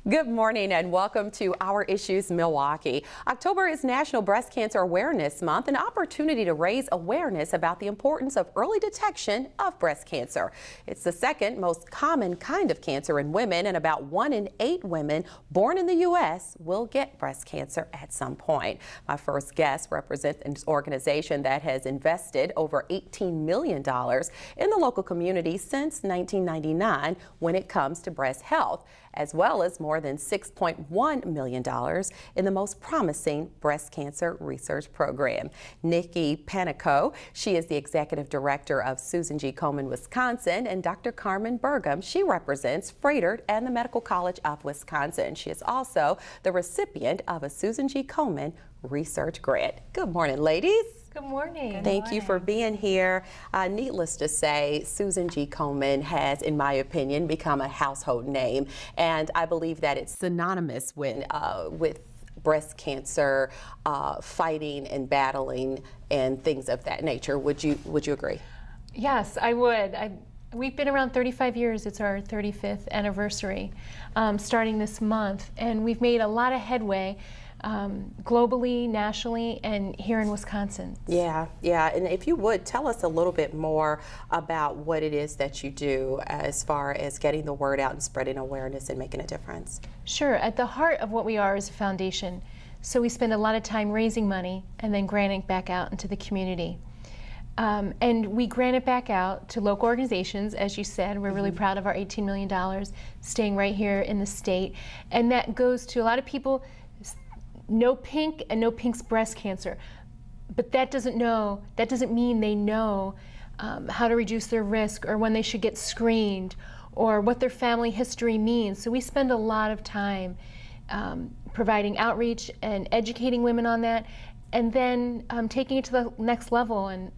Good morning and welcome to Our Issues Milwaukee. October is National Breast Cancer Awareness Month, an opportunity to raise awareness about the importance of early detection of breast cancer. It's the second most common kind of cancer in women, and about 1 in 8 women born in the U.S. will get breast cancer at some point. My first guest represents an organization that has invested over $18 million in the local community since 1999 when it comes to breast health, as well as more than $6.1 million in the most promising breast cancer research program. Nikki Panico, she is the executive director of Susan G. Komen Wisconsin, and Dr. Carmen Bergom, she represents Froedtert and the Medical College of Wisconsin. She is also the recipient of a Susan G. Komen research grant. Good morning, ladies. Good morning. Thank you for being here. Needless to say, Susan G. Komen has, in my opinion, become a household name, and I believe that it's synonymous with breast cancer, fighting and battling, and things of that nature. Would you agree? Yes, I would. We've been around 35 years. It's our 35th anniversary, starting this month, and we've made a lot of headway. Globally, nationally, and here in Wisconsin. Yeah. And if you would, tell us a little bit more about what it is that you do as far as getting the word out and spreading awareness and making a difference. Sure. At the heart of what we are is a foundation. So we spend a lot of time raising money and then granting back out into the community. And we grant it back out to local organizations, as you said. We're really proud of our $18 million staying right here in the state. And that goes to a lot of people. No Pink and No Pink's breast cancer, but that doesn't mean they know how to reduce their risk or when they should get screened or what their family history means. So we spend a lot of time providing outreach and educating women on that, and then taking it to the next level and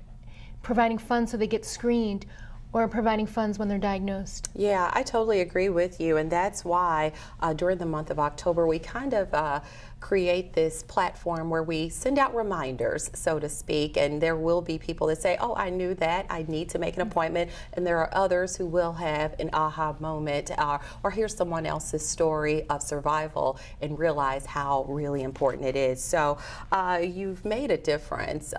providing funds so they get screened, or providing funds when they're diagnosed. Yeah, I totally agree with you, and that's why during the month of October we kind of create this platform where we send out reminders, so to speak, and there will be people that say, oh, I knew that, I need to make an appointment, and there are others who will have an aha moment or hear someone else's story of survival and realize how really important it is. So you've made a difference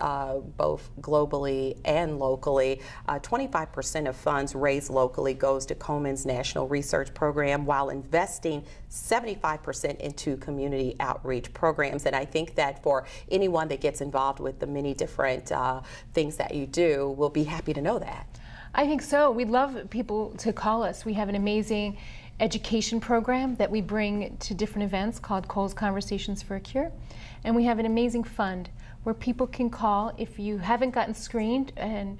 both globally and locally. 25% of funds raised locally goes to Komen's National Research Program, while investing 75% into community outreach programs. And I think that for anyone that gets involved with the many different things that you do, will be happy to know that. I think so. We'd love people to call us. We have an amazing education program that we bring to different events called Cole's Conversations for a Cure. And we have an amazing fund where people can call if you haven't gotten screened and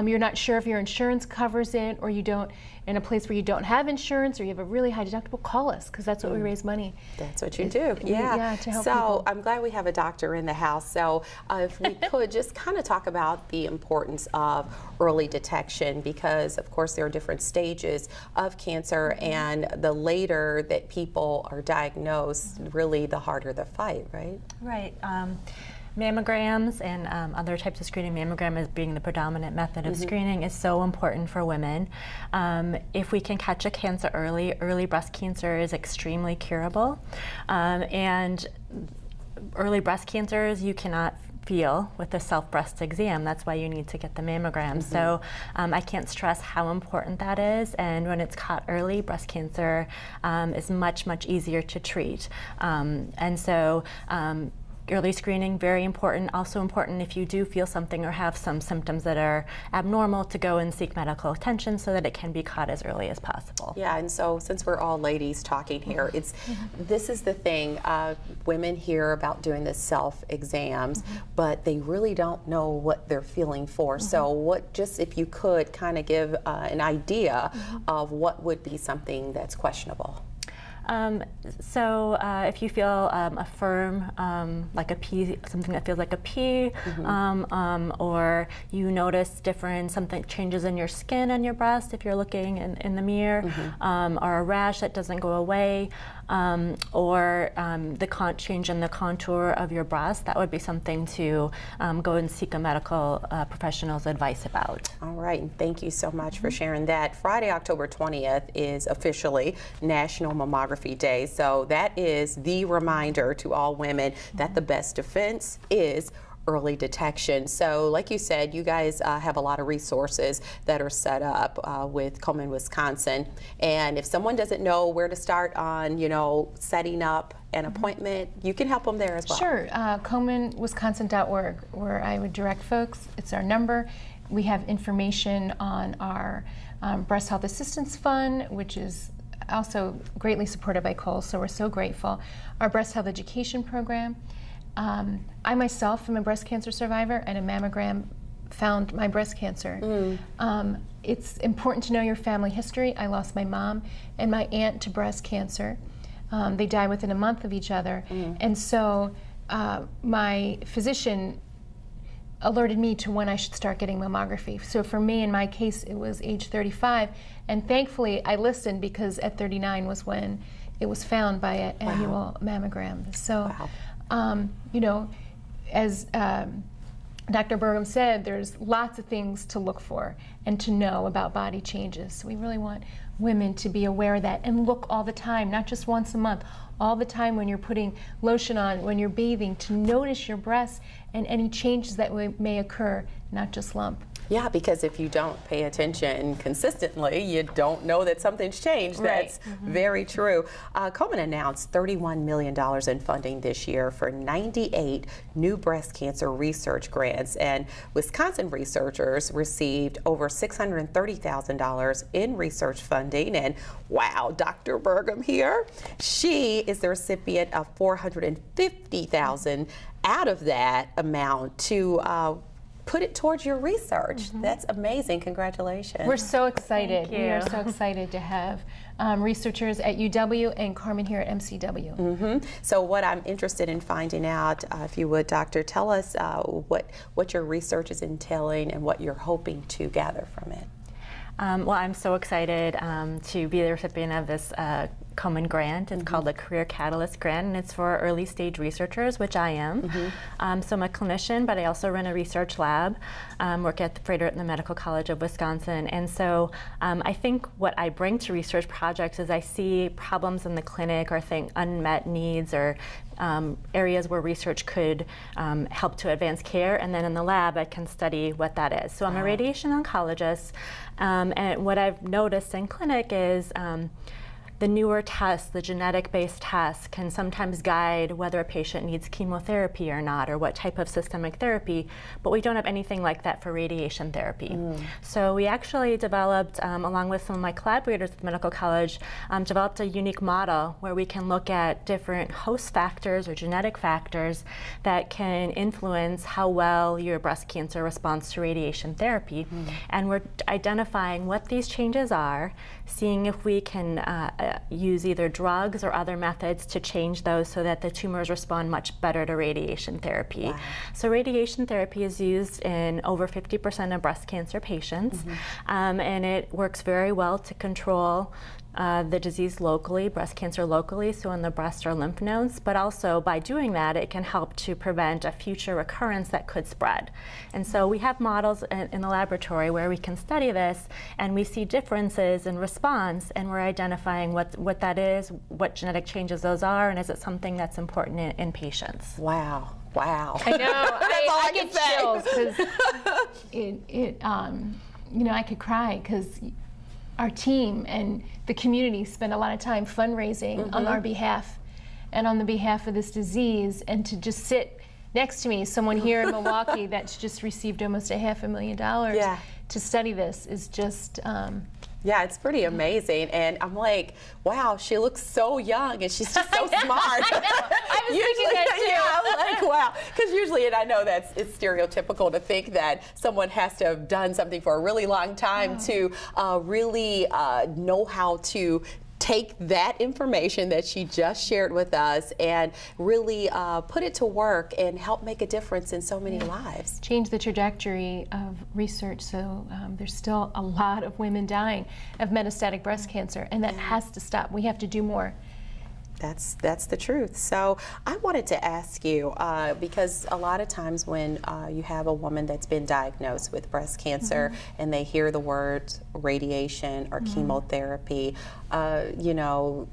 you're not sure if your insurance covers it, or you don't, in a place where you don't have insurance or you have a really high deductible, call us, because that's what we raise money. That's what you do. Yeah, to help so people. I'm glad we have a doctor in the house. So if we could just kind of talk about the importance of early detection, because of course there are different stages of cancer, and the later that people are diagnosed, really the harder the fight, right? Right. Mammograms and other types of screening, mammogram as being the predominant method of screening, is so important for women. If we can catch a cancer early breast cancer is extremely curable. And early breast cancers you cannot feel with a self-breast exam. That's why you need to get the mammogram. So I can't stress how important that is, and when it's caught early, breast cancer is much, much easier to treat. And so early screening, very important. Also important if you do feel something or have some symptoms that are abnormal, to go and seek medical attention so that it can be caught as early as possible. Yeah, and so since we're all ladies talking here, this is the thing. Women hear about doing the self-exams, but they really don't know what they're feeling for. So just if you could kind of give an idea of what would be something that's questionable. So if you feel a firm, like a P, something that feels like a P, or you notice something changes in your skin and your breast if you're looking in the mirror, or a rash that doesn't go away, or the change in the contour of your breast, that would be something to go and seek a medical professional's advice about. All right, and thank you so much for sharing that. Friday, October 20th is officially National Mammography Day, so that is the reminder to all women that the best defense is early detection. So like you said, you guys have a lot of resources that are set up with Komen Wisconsin. And if someone doesn't know where to start on, setting up an appointment, you can help them there as well. Sure, KomenWisconsin.org, where I would direct folks. It's our number. We have information on our Breast Health Assistance Fund, which is also greatly supported by Cole, so we're so grateful. Our Breast Health Education Program. I myself am a breast cancer survivor, and a mammogram found my breast cancer. It's important to know your family history. I lost my mom and my aunt to breast cancer. They died within a month of each other. And so my physician alerted me to when I should start getting mammography. So for me, in my case, it was age 35. And thankfully, I listened, because at 39 was when it was found by an annual mammogram. So. As Dr. Bergom said, there's lots of things to look for and to know about body changes. So we really want women to be aware of that and look all the time, not just once a month, all the time when you're putting lotion on, when you're bathing, to notice your breasts and any changes that may occur, not just lump. Yeah, because if you don't pay attention consistently, you don't know that something's changed. Right. That's very true. Komen announced $31 million in funding this year for 98 new breast cancer research grants, and Wisconsin researchers received over $630,000 in research funding. And wow, Dr. Bergom here, she is the recipient of $450,000 out of that amount to put it towards your research. That's amazing. Congratulations. We're so excited. Thank you. We are so excited to have researchers at UW and Carmen here at MCW. So what I'm interested in finding out, if you would, Doctor, tell us what your research is entailing and what you're hoping to gather from it. Well, I'm so excited to be the recipient of this Komen grant. It's called the Career Catalyst Grant, and it's for early stage researchers, which I am. So I'm a clinician, but I also run a research lab, work at the Froedtert in the Medical College of Wisconsin. And so I think what I bring to research projects is I see problems in the clinic, or think unmet needs, or areas where research could help to advance care, and then in the lab I can study what that is. So I'm a radiation oncologist, and what I've noticed in clinic is the newer tests, the genetic-based tests, can sometimes guide whether a patient needs chemotherapy or not, or what type of systemic therapy, but we don't have anything like that for radiation therapy. So we actually developed, along with some of my collaborators at the medical college, developed a unique model where we can look at different host factors or genetic factors that can influence how well your breast cancer responds to radiation therapy. And we're identifying what these changes are, seeing if we can use either drugs or other methods to change those so that the tumors respond much better to radiation therapy. So radiation therapy is used in over 50% of breast cancer patients, and it works very well to control the disease locally, breast cancer locally, so in the breast or lymph nodes, but also by doing that it can help to prevent a future recurrence that could spread. And so we have models in the laboratory where we can study this, and we see differences in response, and we're identifying what that is, what genetic changes those are, and is it something that's important in patients. Wow. Wow. I know. That's all I can get say. chills because I could cry, because our team and the community spend a lot of time fundraising on our behalf and on the behalf of this disease, and to just sit next to me, someone here in Milwaukee that's just received almost $500,000 to study this is just yeah, it's pretty amazing, and I'm like, wow, she looks so young, and she's just so smart. I was thinking that too. Yeah, I'm like, wow, because usually, and I know it's stereotypical to think that someone has to have done something for a really long time to really know how to take that information that she just shared with us and really put it to work and help make a difference in so many lives. Change the trajectory of research, so there's still a lot of women dying of metastatic breast cancer, and that has to stop. We have to do more. That's the truth. So I wanted to ask you, because a lot of times when you have a woman that's been diagnosed with breast cancer and they hear the words radiation or chemotherapy, you know,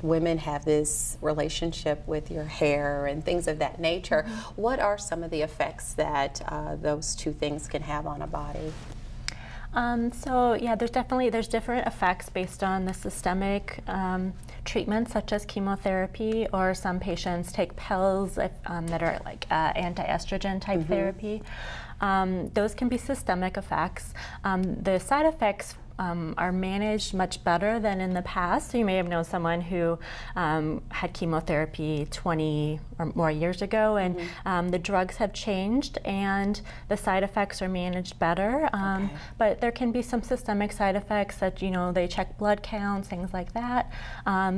women have this relationship with your hair and things of that nature. What are some of the effects that those two things can have on a body? So yeah, there's different effects based on the systemic treatments such as chemotherapy, or some patients take pills that are like anti-estrogen type therapy. Those can be systemic effects. The side effects are managed much better than in the past. So you may have known someone who had chemotherapy 20 or more years ago, and the drugs have changed and the side effects are managed better. But there can be some systemic side effects that, you know, they check blood counts, things like that.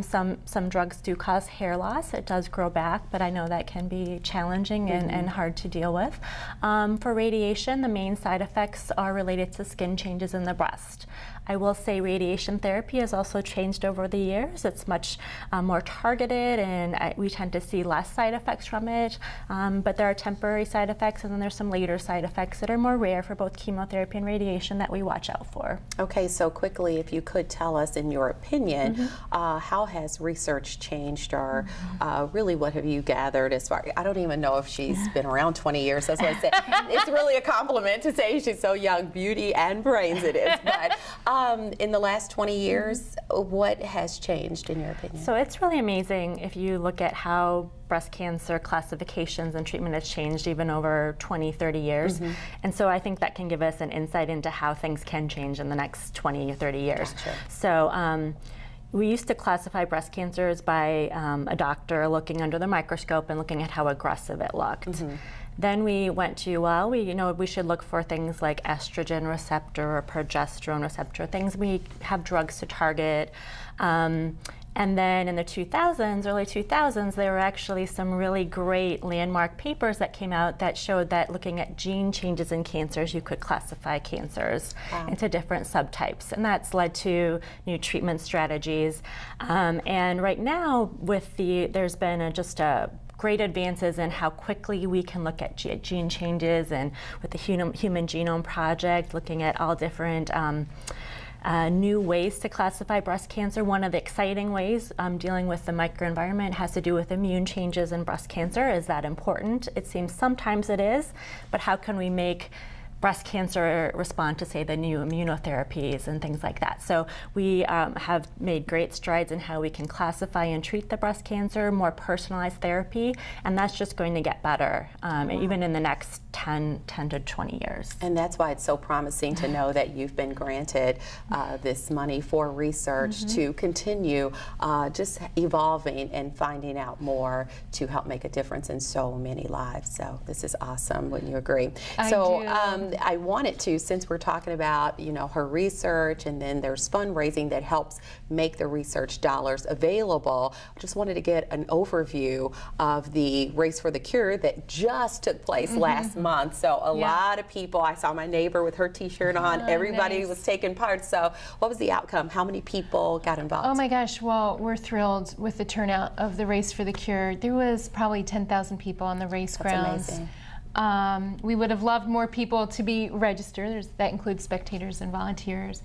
Some drugs do cause hair loss. It does grow back, but I know that can be challenging and hard to deal with. For radiation, the main side effects are related to skin changes in the breast. I will say radiation therapy has also changed over the years. It's much more targeted, and we tend to see less side effects from it. But there are temporary side effects, and then there's some later side effects that are more rare for both chemotherapy and radiation that we watch out for. Okay, so quickly, if you could tell us, in your opinion, how has research changed, or really what have you gathered as far? I don't even know if she's been around 20 years. That's what I said. It's really a compliment to say she's so young. Beauty and brains it is. But in the last 20 years, what has changed in your opinion? So it's really amazing if you look at how breast cancer classifications and treatment has changed even over 20, 30 years. And so I think that can give us an insight into how things can change in the next 20 or 30 years. Gotcha. So we used to classify breast cancers by a doctor looking under the microscope and looking at how aggressive it looked. Then we went to, well, we should look for things like estrogen receptor or progesterone receptor, things we have drugs to target. And then in the 2000s, early 2000s, there were actually some really great landmark papers that came out that showed that looking at gene changes in cancers, you could classify cancers into different subtypes. And that's led to new treatment strategies. And right now, there's been just a great advances in how quickly we can look at gene changes, and with the Human Genome Project, looking at all different new ways to classify breast cancer. One of the exciting ways dealing with the microenvironment has to do with immune changes in breast cancer. Is that important? It seems sometimes it is, but how can we make breast cancer respond to, say, the new immunotherapies and things like that? So we have made great strides in how we can classify and treat the breast cancer, more personalized therapy, and that's just going to get better even in the next 10 to 20 years. And that's why it's so promising to know that you've been granted this money for research to continue just evolving and finding out more to help make a difference in so many lives. So this is awesome. Wouldn't you agree? I wanted to, since we're talking about, you know, her research, and then there's fundraising that helps make the research dollars available, I just wanted to get an overview of the Race for the Cure that just took place last month. So a lot of people, I saw my neighbor with her t-shirt on, everybody was taking part. So what was the outcome? How many people got involved? Oh my gosh, well, we're thrilled with the turnout of the Race for the Cure. There was probably 10,000 people on the race grounds. Amazing. We would have loved more people to be registered. That includes spectators and volunteers.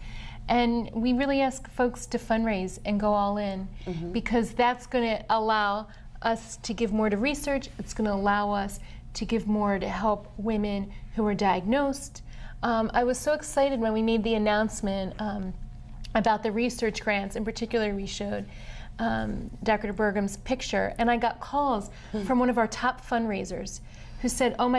And we really ask folks to fundraise and go all in, because that's going to allow us to give more to research. It's going to allow us to give more to help women who are diagnosed. I was so excited when we made the announcement about the research grants. In particular, we showed Dr. Bergom's picture, and I got calls from one of our top fundraisers who said, oh,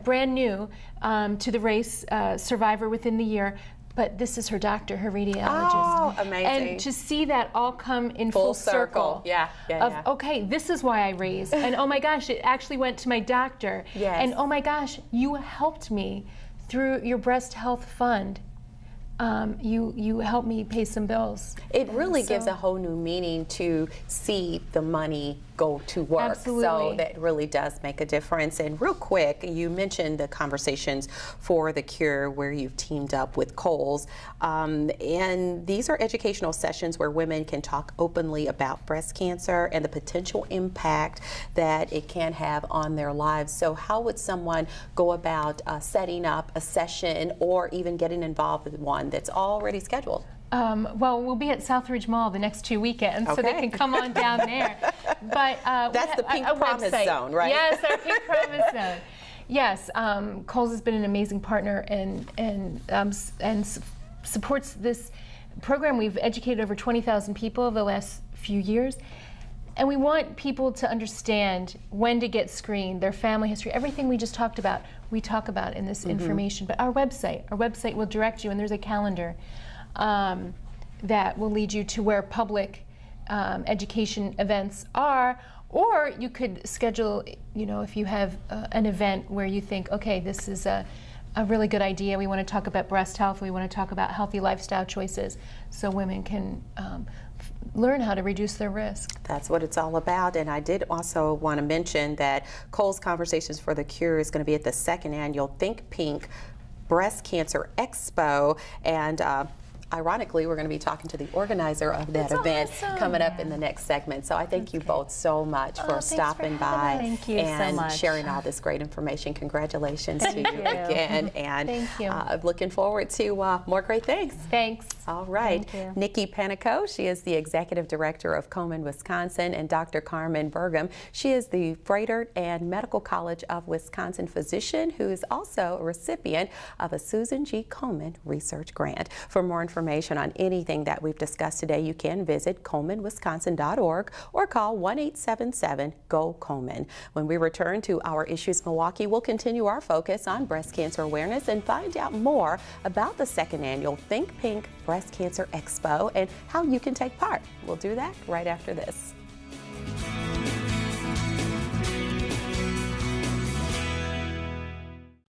brand new to the race, survivor within the year, but this is her doctor, her radiologist. Oh, amazing. And to see that all come in full circle. Okay, this is why I raised. And oh my gosh, it actually went to my doctor. Yes. And oh my gosh, you helped me through your breast health fund. you help me pay some bills. It really gives a whole new meaning to see the money go to work. Absolutely. So that really does make a difference. And real quick, you mentioned the Conversations for the Cure where you've teamed up with Kohl's. And these are educational sessions where women can talk openly about breast cancer and the potential impact that it can have on their lives. So how would someone go about setting up a session or even getting involved with one that's already scheduled? Well, we'll be at Southridge Mall the next 2 weekends, so they can come on down there. But that's the Pink Promise Zone, right? Yes, our Pink Promise Zone. Yes, Kohl's has been an amazing partner and supports this program. We've educated over 20,000 people over the last few years. And we want people to understand when to get screened, their family history, everything we just talked about, we talk about in this information. But our website will direct you, and there's a calendar that will lead you to where public education events are, or you could schedule, if you have an event where you think, okay, this is a really good idea, we want to talk about breast health, we want to talk about healthy lifestyle choices, so women can learn how to reduce their risk. That's what it's all about. And I did also want to mention that Kohl's Conversations for the Cure is going to be at the 2nd annual Think Pink Breast Cancer Expo, and ironically, we're going to be talking to the organizer of that event coming up in the next segment. So I thank you both so much for stopping by and sharing all this great information. Congratulations to you again. And I'm looking forward to more great things. Thanks. All right. Nikki Panico, she is the Executive Director of Komen, Wisconsin, and Dr. Carmen Bergom. She is the Froedtert and Medical College of Wisconsin physician who is also a recipient of a Susan G. Komen Research Grant. For more information on anything that we've discussed today, you can visit KomenWisconsin.org or call 1-877-GO-KOMEN. When we return to Our Issues Milwaukee, we'll continue our focus on breast cancer awareness and find out more about the 2nd annual Think Pink Breast Cancer Expo and how you can take part. We'll do that right after this.